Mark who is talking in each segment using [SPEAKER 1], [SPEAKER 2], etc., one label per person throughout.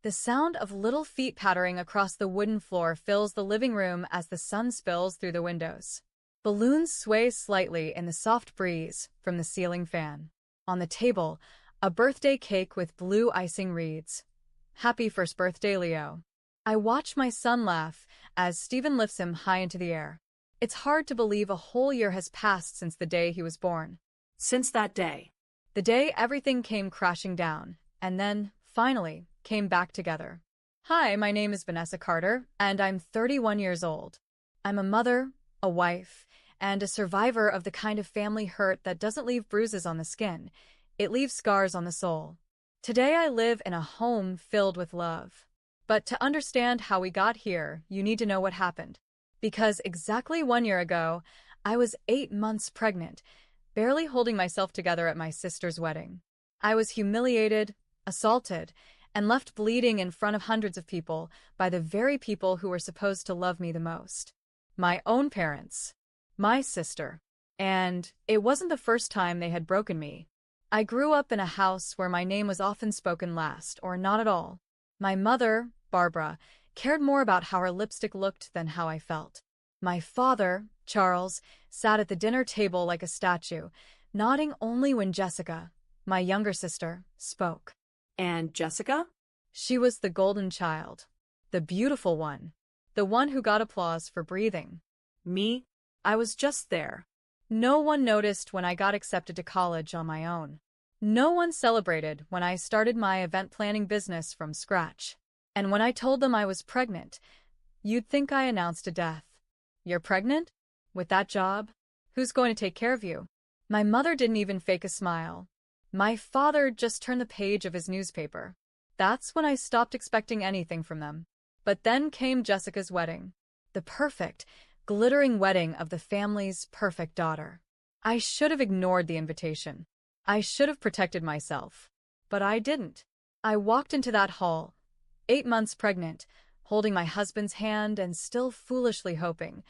[SPEAKER 1] The sound of little feet pattering across the wooden floor fills the living room as the sun spills through the windows. Balloons sway slightly in the soft breeze from the ceiling fan. On the table, a birthday cake with blue icing reads, "Happy first birthday, Leo." I watch my son laugh as Stephen lifts him high into the air. It's hard to believe a whole year has passed since the day he was born.
[SPEAKER 2] Since that day.
[SPEAKER 1] The day everything came crashing down, and then, finally, came back together. Hi, my name is Vanessa Carter, and I'm 31 years old. I'm a mother, a wife, and a survivor of the kind of family hurt that doesn't leave bruises on the skin. It leaves scars on the soul. Today I live in a home filled with love. But to understand how we got here, you need to know what happened. Because exactly 1 year ago, I was 8 months pregnant, barely holding myself together at my sister's wedding. I was humiliated, assaulted, and left bleeding in front of hundreds of people by the very people who were supposed to love me the most. My own parents. My sister. And it wasn't the first time they had broken me. I grew up in a house where my name was often spoken last, or not at all. My mother, Barbara, cared more about how her lipstick looked than how I felt. My father, Charles, sat at the dinner table like a statue, nodding only when Jessica, my younger sister, spoke.
[SPEAKER 2] And Jessica?
[SPEAKER 1] She was the golden child. The beautiful one. The one who got applause for breathing.
[SPEAKER 2] Me? I was just there.
[SPEAKER 1] No one noticed when I got accepted to college on my own. No one celebrated when I started my event planning business from scratch. And when I told them I was pregnant, you'd think I announced a death. You're pregnant? With that job? Who's going to take care of you? My mother didn't even fake a smile. My father just turned the page of his newspaper. That's when I stopped expecting anything from them. But then came Jessica's wedding. The perfect, glittering wedding of the family's perfect daughter. I should have ignored the invitation. I should have protected myself. But I didn't. I walked into that hall, 8 months pregnant, holding my husband's hand and still foolishly hoping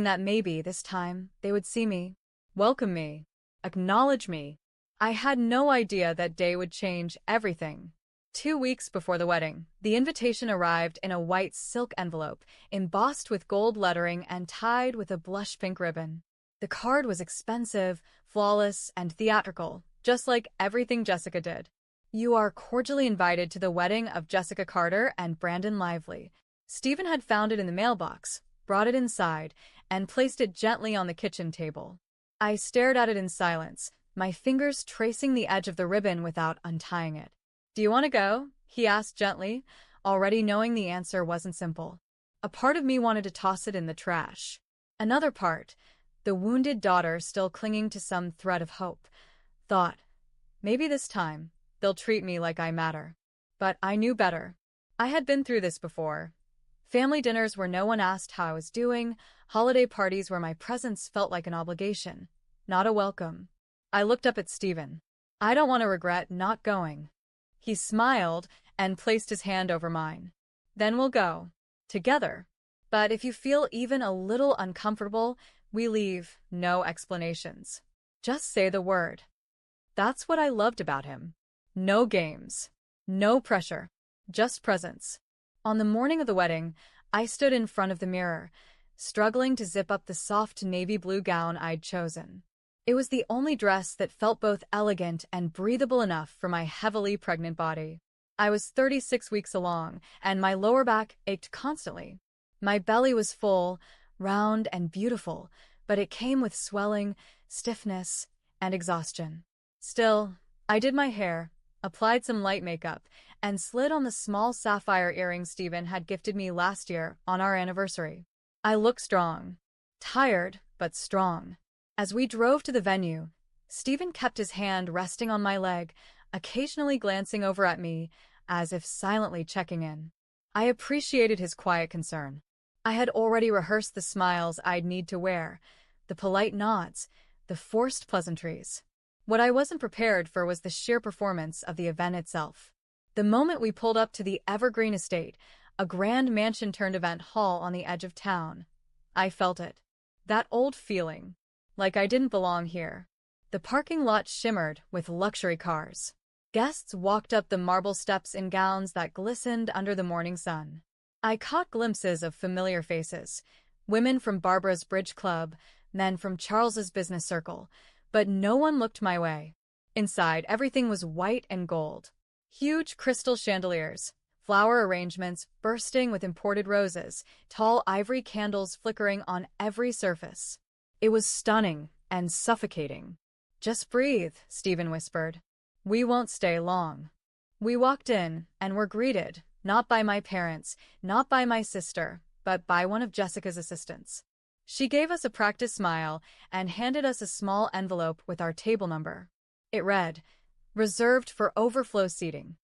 [SPEAKER 1] that maybe this time they would see me, welcome me, acknowledge me. I had no idea that day would change everything. 2 weeks before the wedding, the invitation arrived in a white silk envelope, embossed with gold lettering and tied with a blush pink ribbon. The card was expensive, flawless, and theatrical, just like everything Jessica did. You are cordially invited to the wedding of Jessica Carter and Brandon Lively. Stephen had found it in the mailbox, brought it inside, and placed it gently on the kitchen table. I stared at it in silence, my fingers tracing the edge of the ribbon without untying it. "Do you want to go?" he asked gently, already knowing the answer wasn't simple. A part of me wanted to toss it in the trash. Another part, the wounded daughter still clinging to some thread of hope, thought, maybe this time, they'll treat me like I matter. But I knew better. I had been through this before. Family dinners where no one asked how I was doing, holiday parties where my presence felt like an obligation, not a welcome. I looked up at Stephen. "I don't want to regret not going." He smiled and placed his hand over mine. "Then we'll go. Together. But if you feel even a little uncomfortable, we leave, no explanations. Just say the word." That's what I loved about him. No games. No pressure. Just presence. On the morning of the wedding, I stood in front of the mirror, struggling to zip up the soft navy blue gown I'd chosen. It was the only dress that felt both elegant and breathable enough for my heavily pregnant body. I was 36 weeks along, and my lower back ached constantly. My belly was full, round and beautiful, but it came with swelling, stiffness, and exhaustion. Still, I did my hair, applied some light makeup, and slid on the small sapphire earrings Stephen had gifted me last year on our anniversary. I looked strong. Tired, but strong. As we drove to the venue, Stephen kept his hand resting on my leg, occasionally glancing over at me, as if silently checking in. I appreciated his quiet concern. I had already rehearsed the smiles I'd need to wear, the polite nods, the forced pleasantries. What I wasn't prepared for was the sheer performance of the event itself. The moment we pulled up to the Evergreen Estate, a grand mansion-turned-event hall on the edge of town, I felt it. That old feeling, like I didn't belong here. The parking lot shimmered with luxury cars. Guests walked up the marble steps in gowns that glistened under the morning sun. I caught glimpses of familiar faces, women from Barbara's Bridge Club, men from Charles's business circle, but no one looked my way. Inside, everything was white and gold. Huge crystal chandeliers, flower arrangements bursting with imported roses, tall ivory candles flickering on every surface. It was stunning and suffocating. "Just breathe," Stephen whispered. "We won't stay long." We walked in and were greeted, not by my parents, not by my sister, but by one of Jessica's assistants. She gave us a practiced smile and handed us a small envelope with our table number. It read, "Reserved for overflow seating."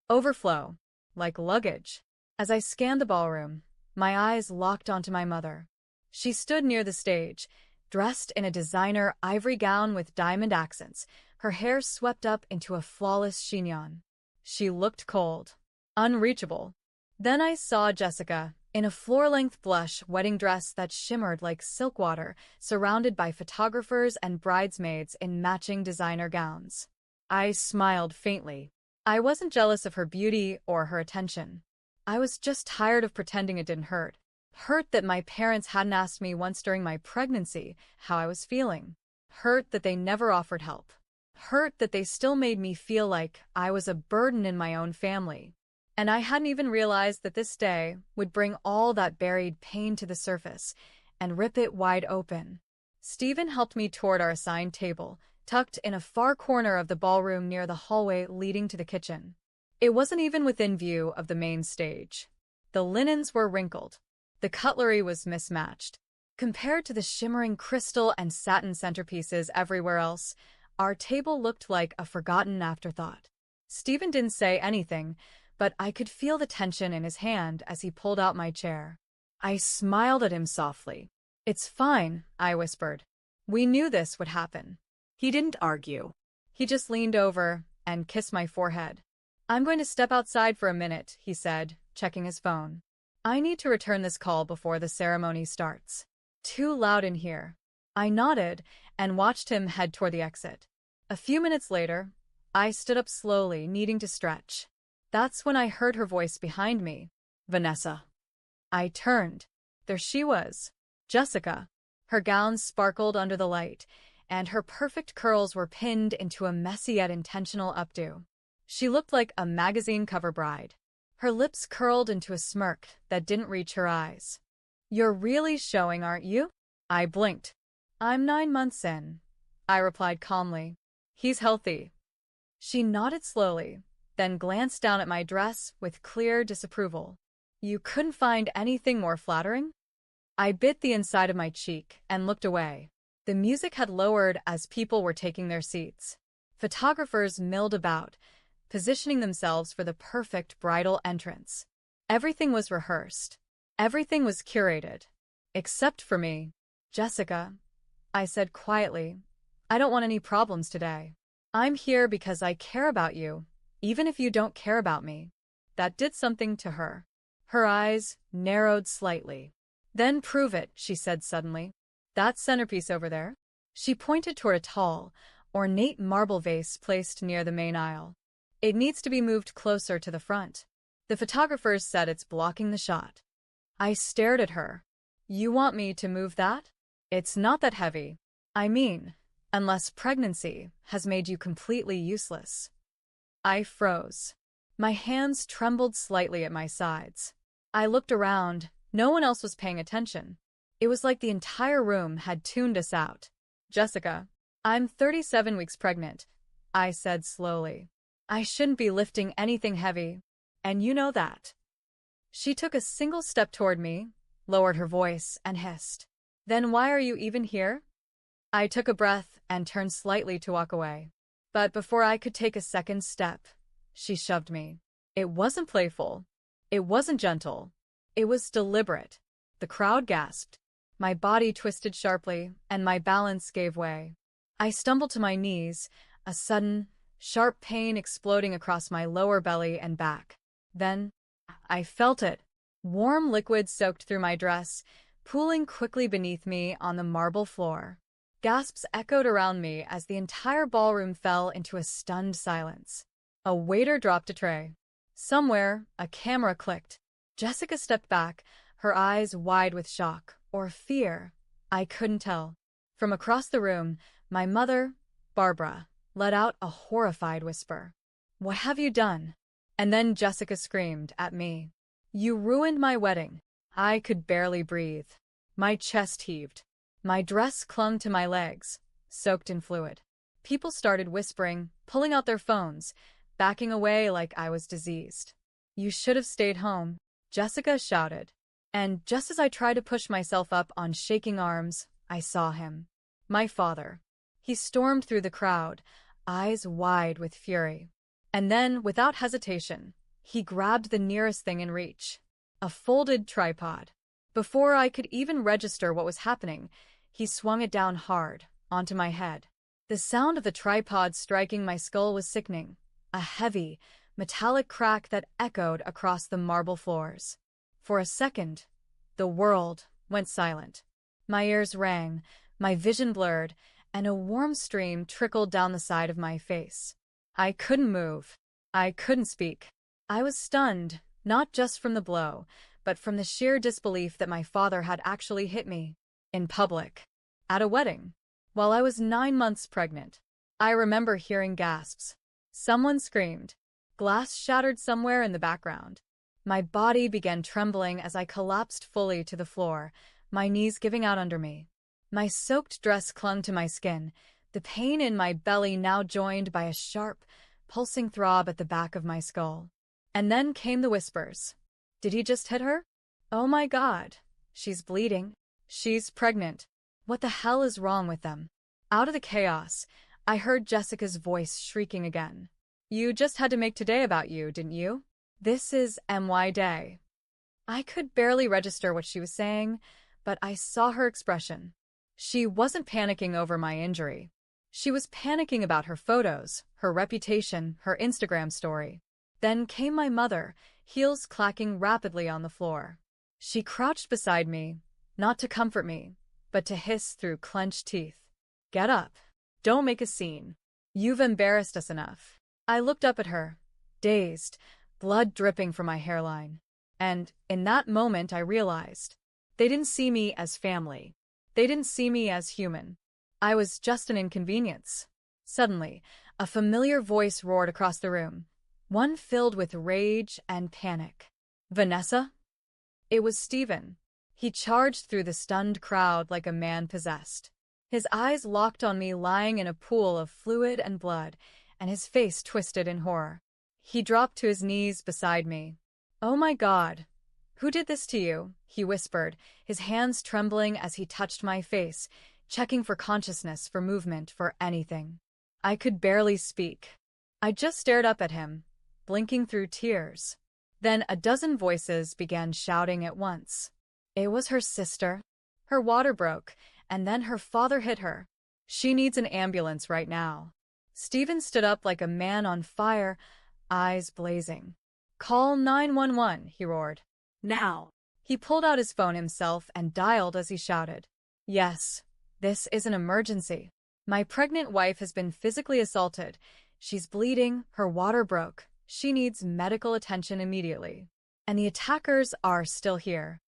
[SPEAKER 1] Overflow, like luggage. As I scanned the ballroom, my eyes locked onto my mother. She stood near the stage, dressed in a designer ivory gown with diamond accents, her hair swept up into a flawless chignon. She looked cold, unreachable. Then I saw Jessica, in a floor-length blush wedding dress that shimmered like silk water, surrounded by photographers and bridesmaids in matching designer gowns. I smiled faintly. I wasn't jealous of her beauty or her attention. I was just tired of pretending it didn't hurt. Hurt that my parents hadn't asked me once during my pregnancy how I was feeling. Hurt that they never offered help. Hurt that they still made me feel like I was a burden in my own family. And I hadn't even realized that this day would bring all that buried pain to the surface and rip it wide open. Stephen helped me toward our assigned table, tucked in a far corner of the ballroom near the hallway leading to the kitchen. It wasn't even within view of the main stage. The linens were wrinkled. The cutlery was mismatched. Compared to the shimmering crystal and satin centerpieces everywhere else, our table looked like a forgotten afterthought. Stephen didn't say anything, but I could feel the tension in his hand as he pulled out my chair. I smiled at him softly. "It's fine," I whispered. "We knew this would happen."
[SPEAKER 2] He didn't argue.
[SPEAKER 1] He just leaned over and kissed my forehead. "I'm going to step outside for a minute," he said, checking his phone. "I need to return this call before the ceremony starts. Too loud in here." I nodded and watched him head toward the exit. A few minutes later, I stood up slowly, needing to stretch. That's when I heard her voice behind me. "Vanessa." I turned. There she was, Jessica. Her gown sparkled under the light, and her perfect curls were pinned into a messy yet intentional updo. She looked like a magazine cover bride. Her lips curled into a smirk that didn't reach her eyes. "You're really showing, aren't you?" I blinked. "I'm 9 months in," I replied calmly. "He's healthy." She nodded slowly, then glanced down at my dress with clear disapproval. "You couldn't find anything more flattering?" I bit the inside of my cheek and looked away. The music had lowered as people were taking their seats. Photographers milled about, positioning themselves for the perfect bridal entrance. Everything was rehearsed. Everything was curated. Except for me. "Jessica," I said quietly, "I don't want any problems today. I'm here because I care about you, even if you don't care about me." That did something to her. Her eyes narrowed slightly. "Then prove it," she said suddenly. "That centerpiece over there?" She pointed toward a tall, ornate marble vase placed near the main aisle. "It needs to be moved closer to the front. The photographers said it's blocking the shot." I stared at her. "You want me to move that? It's not that heavy. I mean, unless pregnancy has made you completely useless." I froze. My hands trembled slightly at my sides. I looked around. No one else was paying attention. It was like the entire room had tuned us out. "Jessica, I'm 37 weeks pregnant," I said slowly. "I shouldn't be lifting anything heavy, and you know that." She took a single step toward me, lowered her voice, and hissed, "Then why are you even here?" I took a breath and turned slightly to walk away. But before I could take a second step, she shoved me. It wasn't playful. It wasn't gentle. It was deliberate. The crowd gasped. My body twisted sharply, and my balance gave way. I stumbled to my knees, a sudden, sharp pain exploding across my lower belly and back. Then, I felt it. Warm liquid soaked through my dress, pooling quickly beneath me on the marble floor. Gasps echoed around me as the entire ballroom fell into a stunned silence. A waiter dropped a tray. Somewhere, a camera clicked. Jessica stepped back, her eyes wide with shock or fear. I couldn't tell. From across the room, my mother, Barbara, let out a horrified whisper. "What have you done?" And then Jessica screamed at me. "You ruined my wedding." I could barely breathe. My chest heaved. My dress clung to my legs, soaked in fluid. People started whispering, pulling out their phones, backing away like I was diseased. "You should have stayed home," Jessica shouted. And just as I tried to push myself up on shaking arms, I saw him. My father. He stormed through the crowd, eyes wide with fury. And then, without hesitation, he grabbed the nearest thing in reach. A folded tripod. Before I could even register what was happening, he swung it down hard, onto my head. The sound of the tripod striking my skull was sickening. A heavy, metallic crack that echoed across the marble floors. For a second, the world went silent. My ears rang, my vision blurred, and a warm stream trickled down the side of my face. I couldn't move. I couldn't speak. I was stunned, not just from the blow, but from the sheer disbelief that my father had actually hit me. In public. At a wedding. While I was 9 months pregnant. I remember hearing gasps. Someone screamed. Glass shattered somewhere in the background. My body began trembling as I collapsed fully to the floor, my knees giving out under me. My soaked dress clung to my skin, the pain in my belly now joined by a sharp, pulsing throb at the back of my skull. And then came the whispers. Did he just hit her? Oh my God. She's bleeding. She's pregnant. What the hell is wrong with them? Out of the chaos, I heard Jessica's voice shrieking again. You just had to make today about you, didn't you? This is MY Day. I could barely register what she was saying, but I saw her expression. She wasn't panicking over my injury. She was panicking about her photos, her reputation, her Instagram story. Then came my mother, heels clacking rapidly on the floor. She crouched beside me, not to comfort me, but to hiss through clenched teeth. Get up. Don't make a scene. You've embarrassed us enough. I looked up at her, dazed, blood dripping from my hairline. And in that moment I realized, they didn't see me as family. They didn't see me as human. I was just an inconvenience. Suddenly, a familiar voice roared across the room, one filled with rage and panic. Vanessa? It was Stephen. He charged through the stunned crowd like a man possessed. His eyes locked on me lying in a pool of fluid and blood, and his face twisted in horror. He dropped to his knees beside me. Oh my God. Who did this to you? He whispered, his hands trembling as he touched my face, checking for consciousness, for movement, for anything. I could barely speak. I just stared up at him, blinking through tears. Then a dozen voices began shouting at once. It was her sister. Her water broke, and then her father hit her. She needs an ambulance right now. Stephen stood up like a man on fire, eyes blazing. Call 911, he roared.
[SPEAKER 2] Now.
[SPEAKER 1] He pulled out his phone himself and dialed as he shouted. Yes, this is an emergency. My pregnant wife has been physically assaulted. She's bleeding, her water broke. She needs medical attention immediately. And the attackers are still here.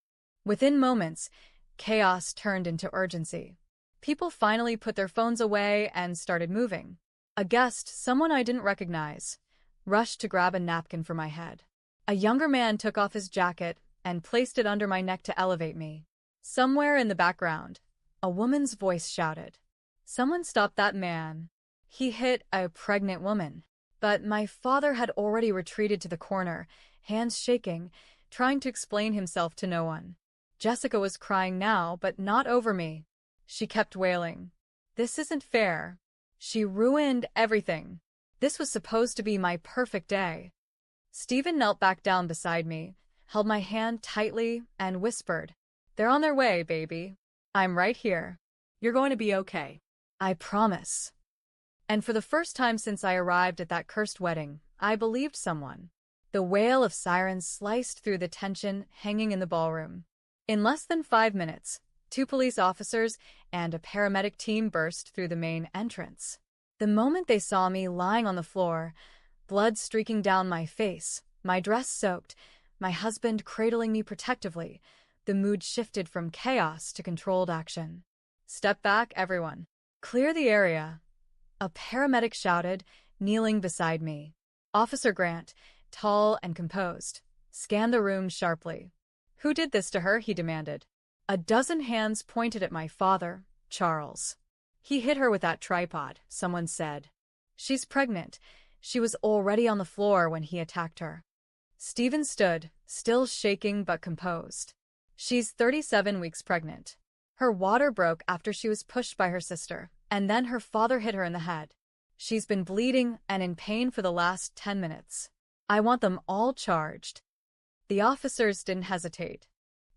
[SPEAKER 1] Within moments, chaos turned into urgency. People finally put their phones away and started moving. A guest, someone I didn't recognize, rushed to grab a napkin for my head. A younger man took off his jacket and placed it under my neck to elevate me. Somewhere in the background, a woman's voice shouted, "Someone stop that man. He hit a pregnant woman." But my father had already retreated to the corner, hands shaking, trying to explain himself to no one. Jessica was crying now, but not over me. She kept wailing. This isn't fair. She ruined everything. This was supposed to be my perfect day. Stephen knelt back down beside me, held my hand tightly, and whispered, "They're on their way, baby. I'm right here.
[SPEAKER 2] You're going to be okay.
[SPEAKER 1] I promise." And for the first time since I arrived at that cursed wedding, I believed someone. The wail of sirens sliced through the tension hanging in the ballroom. In less than 5 minutes, 2 police officers and a paramedic team burst through the main entrance. The moment they saw me lying on the floor, blood streaking down my face, my dress soaked, my husband cradling me protectively. The mood shifted from chaos to controlled action. "Step back, everyone. Clear the area," a paramedic shouted, kneeling beside me. Officer Grant, tall and composed, scanned the room sharply. "Who did this to her?" he demanded. A dozen hands pointed at my father, Charles. "He hit her with that tripod," someone said. "She's pregnant." She was already on the floor when he attacked her. Stephen stood, still shaking but composed. "She's 37 weeks pregnant. Her water broke after she was pushed by her sister, and then her father hit her in the head. She's been bleeding and in pain for the last 10 minutes. I want them all charged." The officers didn't hesitate.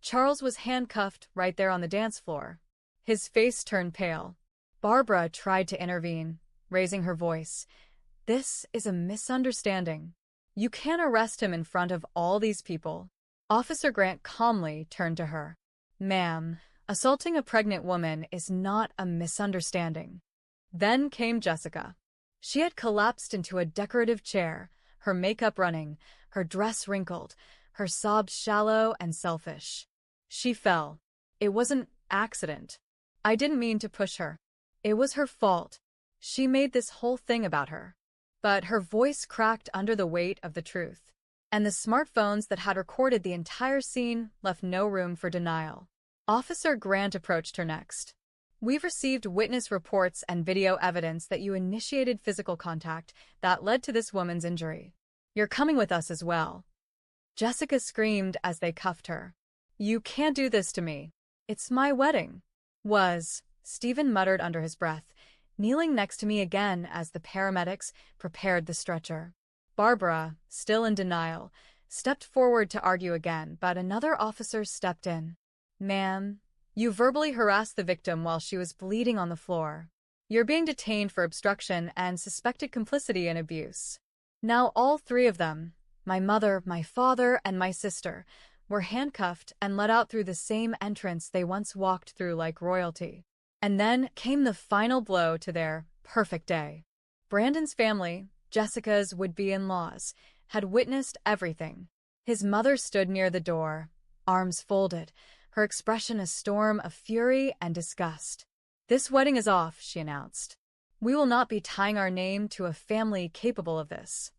[SPEAKER 1] Charles was handcuffed right there on the dance floor. His face turned pale. Barbara tried to intervene, raising her voice. "This is a misunderstanding. You can't arrest him in front of all these people." Officer Grant calmly turned to her. "Ma'am, assaulting a pregnant woman is not a misunderstanding." Then came Jessica. She had collapsed into a decorative chair, her makeup running, her dress wrinkled, her sobs shallow and selfish. She fell. "It was an accident. I didn't mean to push her. It was her fault. She made this whole thing about her." But her voice cracked under the weight of the truth, and the smartphones that had recorded the entire scene left no room for denial. Officer Grant approached her next. "We've received witness reports and video evidence that you initiated physical contact that led to this woman's injury. You're coming with us as well." Jessica screamed as they cuffed her. "You can't do this to me. It's my wedding." Stephen muttered under his breath, kneeling next to me again as the paramedics prepared the stretcher. Barbara, still in denial, stepped forward to argue again, but another officer stepped in. "Ma'am, you verbally harassed the victim while she was bleeding on the floor. You're being detained for obstruction and suspected complicity in abuse." Now all three of them, my mother, my father, and my sister, were handcuffed and let out through the same entrance they once walked through like royalty. And then came the final blow to their perfect day. Brandon's family, Jessica's would-be-in-laws, had witnessed everything. His mother stood near the door, arms folded, her expression a storm of fury and disgust. "This wedding is off," she announced. "We will not be tying our name to a family capable of this."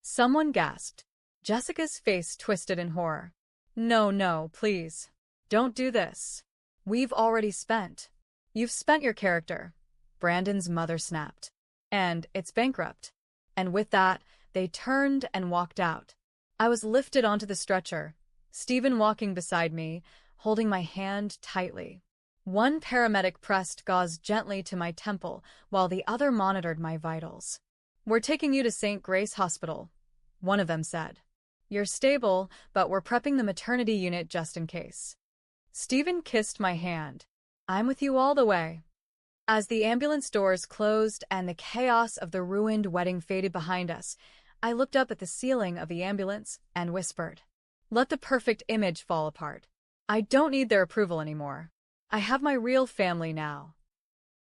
[SPEAKER 1] Someone gasped. Jessica's face twisted in horror. "No, no, please. Don't do this. We've already spent." "You've spent your character," Brandon's mother snapped. "And it's bankrupt." And with that, they turned and walked out. I was lifted onto the stretcher, Stephen walking beside me, holding my hand tightly. One paramedic pressed gauze gently to my temple while the other monitored my vitals. "We're taking you to St. Grace Hospital," one of them said. "You're stable, but we're prepping the maternity unit just in case." Stephen kissed my hand. "I'm with you all the way." As the ambulance doors closed and the chaos of the ruined wedding faded behind us, I looked up at the ceiling of the ambulance and whispered, "Let the perfect image fall apart. I don't need their approval anymore. I have my real family now."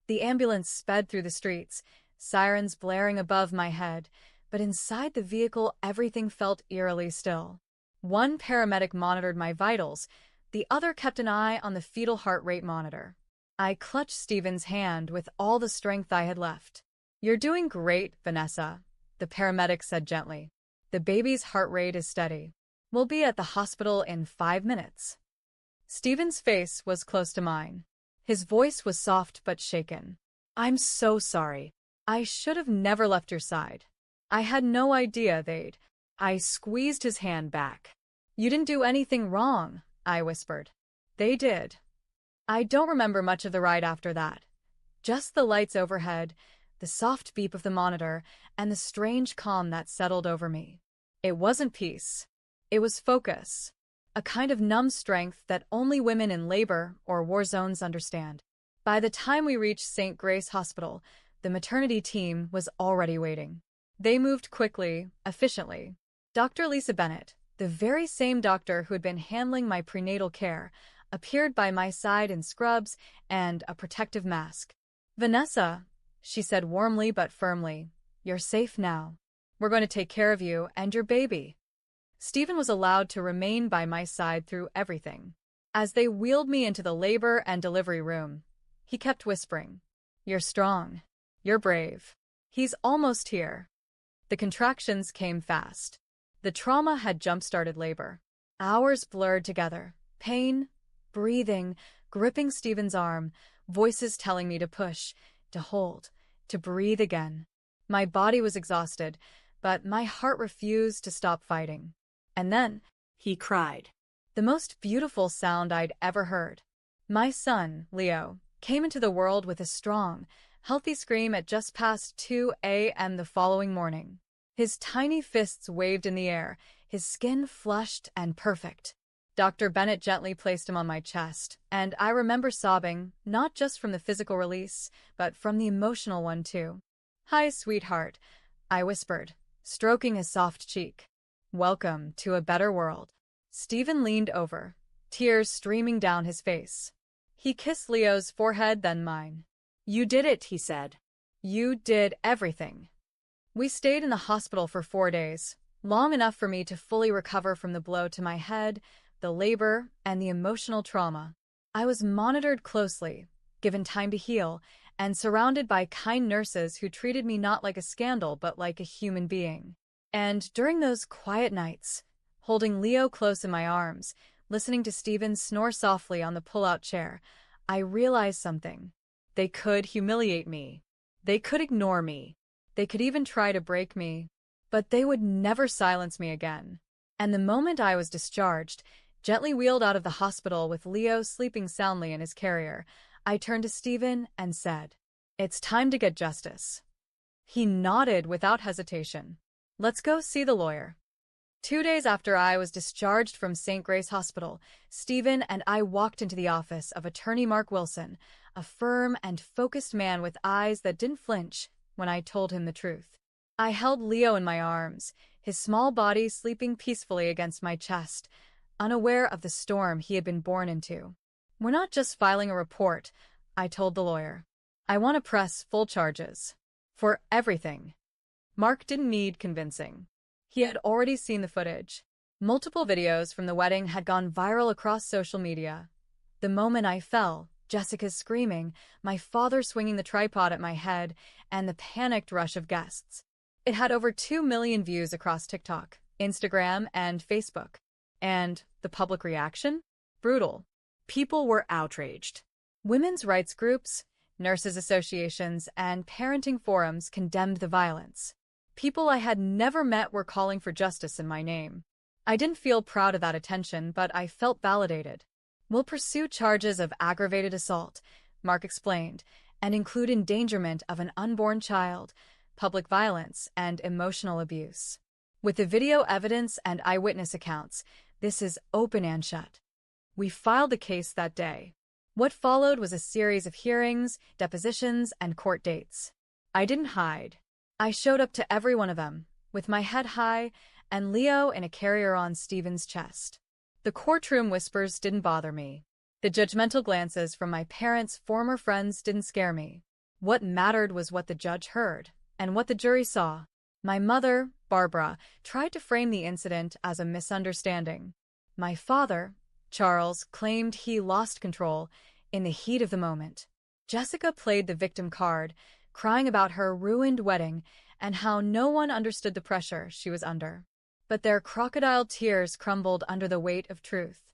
[SPEAKER 1] The ambulance sped through the streets, sirens blaring above my head, but inside the vehicle everything felt eerily still. One paramedic monitored my vitals, the other kept an eye on the fetal heart rate monitor. I clutched Stephen's hand with all the strength I had left. "You're doing great, Vanessa," the paramedic said gently. "The baby's heart rate is steady. We'll be at the hospital in 5 minutes." Stephen's face was close to mine. His voice was soft but shaken. "I'm so sorry. I should have never left your side. I had no idea they'd—" I squeezed his hand back. "You didn't do anything wrong," I whispered. "They did." I don't remember much of the ride after that. Just the lights overhead, the soft beep of the monitor, and the strange calm that settled over me. It wasn't peace. It was focus. A kind of numb strength that only women in labor or war zones understand. By the time we reached St. Grace Hospital, the maternity team was already waiting. They moved quickly, efficiently. Dr. Lisa Bennett, the very same doctor who had been handling my prenatal care, appeared by my side in scrubs and a protective mask. "Vanessa," she said warmly but firmly, "you're safe now. We're going to take care of you and your baby. Stephen was allowed to remain by my side through everything. As they wheeled me into the labor and delivery room, he kept whispering, "You're strong. You're brave. He's almost here." The contractions came fast. The trauma had jump-started labor. Hours blurred together. Pain, breathing, gripping Stephen's arm, voices telling me to push, to hold, to breathe again. My body was exhausted, but my heart refused to stop fighting. And then,
[SPEAKER 2] he cried.
[SPEAKER 1] the most beautiful sound I'd ever heard. My son, Leo, came into the world with a strong, healthy scream at just past 2 a.m. the following morning. His tiny fists waved in the air, his skin flushed and perfect. Dr. Bennett gently placed him on my chest, and I remember sobbing, not just from the physical release, but from the emotional one too. "Hi, sweetheart," I whispered, stroking his soft cheek. "Welcome to a better world." Stephen leaned over, tears streaming down his face. He kissed Leo's forehead, then mine.
[SPEAKER 2] "You did it," he said.
[SPEAKER 1] "You did everything." We stayed in the hospital for 4 days, long enough for me to fully recover from the blow to my head, the labor, and the emotional trauma. I was monitored closely, given time to heal, and surrounded by kind nurses who treated me not like a scandal but like a human being. And during those quiet nights, holding Leo close in my arms, listening to Stephen snore softly on the pull-out chair, I realized something. They could humiliate me. They could ignore me. They could even try to break me. But they would never silence me again. And the moment I was discharged, gently wheeled out of the hospital with Leo sleeping soundly in his carrier, I turned to Stephen and said, "It's time to get justice." He nodded without hesitation. "Let's go see the lawyer." 2 days after I was discharged from St. Grace Hospital, Stephen and I walked into the office of attorney Mark Wilson, a firm and focused man with eyes that didn't flinch when I told him the truth. I held Leo in my arms, his small body sleeping peacefully against my chest, unaware of the storm he had been born into. "We're not just filing a report," I told the lawyer. "I want to press full charges. For everything." Mark didn't need convincing. He had already seen the footage. Multiple videos from the wedding had gone viral across social media. The moment I fell, Jessica's screaming, my father swinging the tripod at my head, and the panicked rush of guests. It had over 2 million views across TikTok, Instagram, and Facebook. And the public reaction? Brutal. People were outraged. Women's rights groups, nurses' associations, and parenting forums condemned the violence. People I had never met were calling for justice in my name. I didn't feel proud of that attention, but I felt validated. "We'll pursue charges of aggravated assault," Mark explained, "and include endangerment of an unborn child, public violence, and emotional abuse. With the video evidence and eyewitness accounts, this is open and shut." We filed the case that day. What followed was a series of hearings, depositions, and court dates. I didn't hide. I showed up to every one of them, with my head high and Leo in a carrier on Stephen's chest. The courtroom whispers didn't bother me. The judgmental glances from my parents' former friends didn't scare me. What mattered was what the judge heard, and what the jury saw. My mother, Barbara, tried to frame the incident as a misunderstanding. My father, Charles, claimed he lost control in the heat of the moment. Jessica played the victim card, crying about her ruined wedding and how no one understood the pressure she was under. But their crocodile tears crumbled under the weight of truth.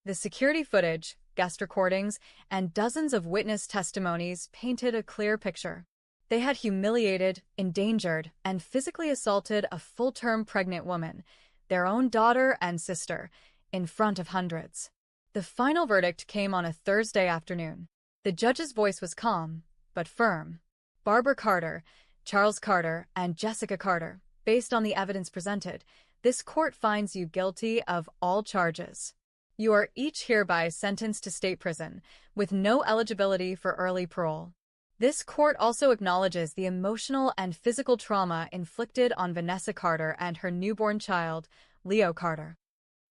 [SPEAKER 1] The security footage, guest recordings, and dozens of witness testimonies painted a clear picture. They had humiliated, endangered, and physically assaulted a full-term pregnant woman, their own daughter and sister, in front of hundreds. The final verdict came on a Thursday afternoon. The judge's voice was calm, but firm. "Barbara Carter, Charles Carter, and Jessica Carter, based on the evidence presented, this court finds you guilty of all charges. You are each hereby sentenced to state prison, with no eligibility for early parole." This court also acknowledges the emotional and physical trauma inflicted on Vanessa Carter and her newborn child, Leo Carter.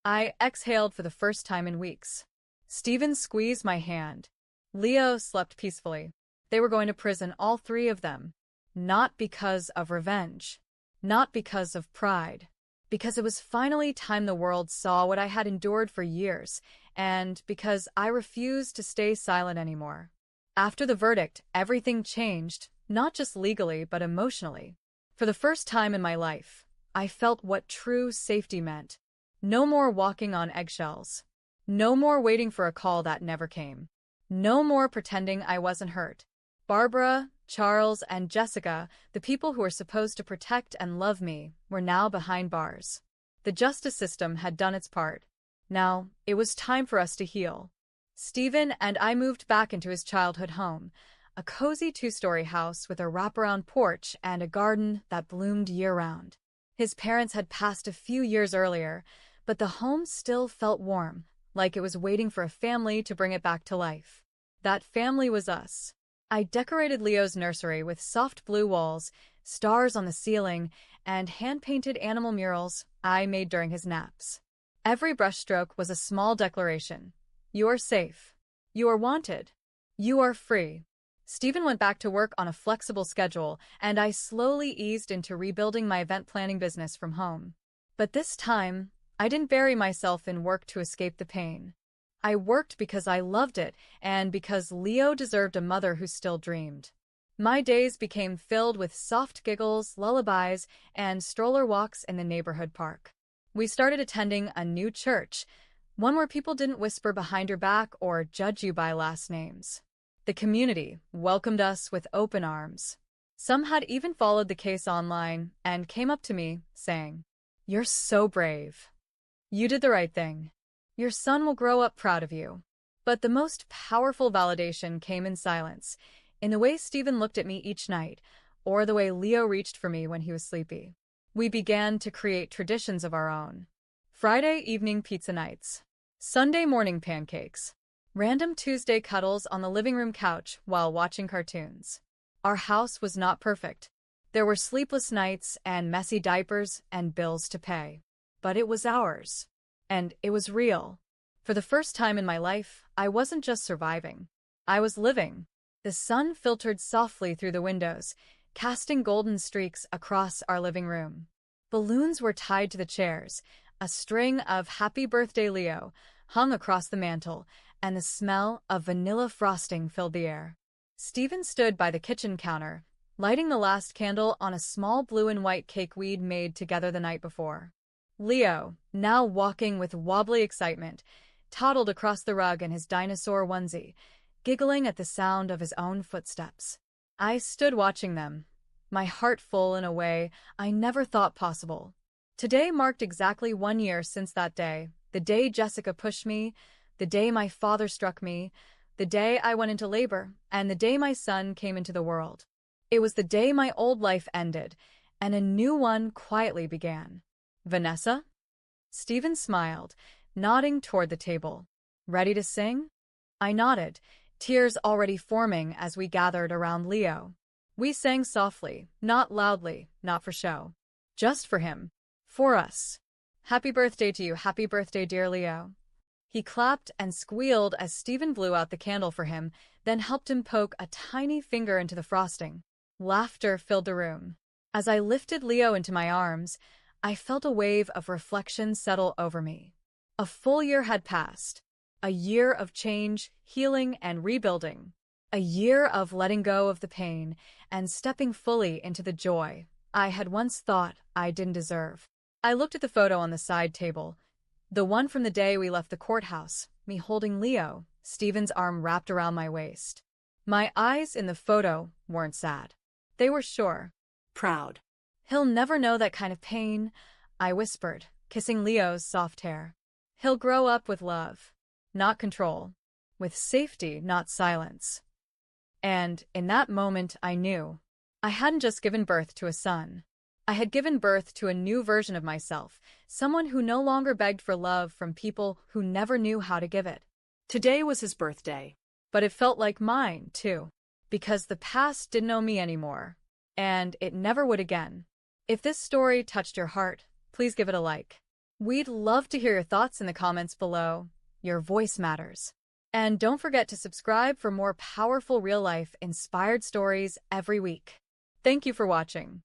[SPEAKER 1] I exhaled for the first time in weeks. Stephen squeezed my hand. Leo slept peacefully. They were going to prison, all 3 of them. Not because of revenge. Not because of pride, because it was finally time the world saw what I had endured for years, and because I refused to stay silent anymore. After the verdict, everything changed, not just legally but emotionally. For the first time in my life, I felt what true safety meant. No more walking on eggshells. No more waiting for a call that never came. No more pretending I wasn't hurt. Barbara, Charles, and Jessica, the people who were supposed to protect and love me, were now behind bars. The justice system had done its part. Now, it was time for us to heal. Stephen and I moved back into his childhood home, a cozy two-story house with a wraparound porch and a garden that bloomed year-round. His parents had passed a few years earlier, but the home still felt warm, like it was waiting for a family to bring it back to life. That family was us. I decorated Leo's nursery with soft blue walls, stars on the ceiling, and hand-painted animal murals I made during his naps. Every brushstroke was a small declaration. You are safe. You are wanted. You are free. Stephen went back to work on a flexible schedule, and I slowly eased into rebuilding my event planning business from home. But this time, I didn't bury myself in work to escape the pain. I worked because I loved it, and because Leo deserved a mother who still dreamed. My days became filled with soft giggles, lullabies, and stroller walks in the neighborhood park. We started attending a new church, one where people didn't whisper behind your back or judge you by last names. The community welcomed us with open arms. Some had even followed the case online and came up to me, saying, "You're so brave. You did the right thing. Your son will grow up proud of you." But the most powerful validation came in silence, in the way Stephen looked at me each night, or the way Leo reached for me when he was sleepy. We began to create traditions of our own. Friday evening pizza nights. Sunday morning pancakes. Random Tuesday cuddles on the living room couch while watching cartoons. Our house was not perfect. There were sleepless nights and messy diapers and bills to pay. But it was ours. And it was real. For the first time in my life, I wasn't just surviving. I was living. The sun filtered softly through the windows, casting golden streaks across our living room. Balloons were tied to the chairs. A string of "Happy Birthday, Leo" hung across the mantel, and the smell of vanilla frosting filled the air. Stephen stood by the kitchen counter, lighting the last candle on a small blue and white cake we'd made together the night before. Leo, now walking with wobbly excitement, toddled across the rug in his dinosaur onesie, giggling at the sound of his own footsteps. I stood watching them, my heart full in a way I never thought possible. Today marked exactly 1 year since that day, the day Jessica pushed me, the day my father struck me, the day I went into labor, and the day my son came into the world. It was the day my old life ended, and a new one quietly began. "Vanessa?" Stephen smiled, nodding toward the table. "Ready to sing?" I nodded, tears already forming as we gathered around Leo. We sang softly, not loudly, not for show. Just for him. For us. "Happy birthday to you, happy birthday, dear Leo." He clapped and squealed as Stephen blew out the candle for him, then helped him poke a tiny finger into the frosting. Laughter filled the room. As I lifted Leo into my arms, I felt a wave of reflection settle over me. A full year had passed. A year of change, healing, and rebuilding. A year of letting go of the pain and stepping fully into the joy I had once thought I didn't deserve. I looked at the photo on the side table, the one from the day we left the courthouse, me holding Leo, Stephen's arm wrapped around my waist. My eyes in the photo weren't sad. They were sure.
[SPEAKER 2] Proud.
[SPEAKER 1] "He'll never know that kind of pain," I whispered, kissing Leo's soft hair. "He'll grow up with love, not control. With safety, not silence." And in that moment I knew. I hadn't just given birth to a son. I had given birth to a new version of myself, someone who no longer begged for love from people who never knew how to give it.
[SPEAKER 2] Today was his birthday.
[SPEAKER 1] But it felt like mine, too, because the past didn't know me anymore, and it never would again. If this story touched your heart, please give it a like. We'd love to hear your thoughts in the comments below. Your voice matters. And don't forget to subscribe for more powerful real-life inspired stories every week. Thank you for watching.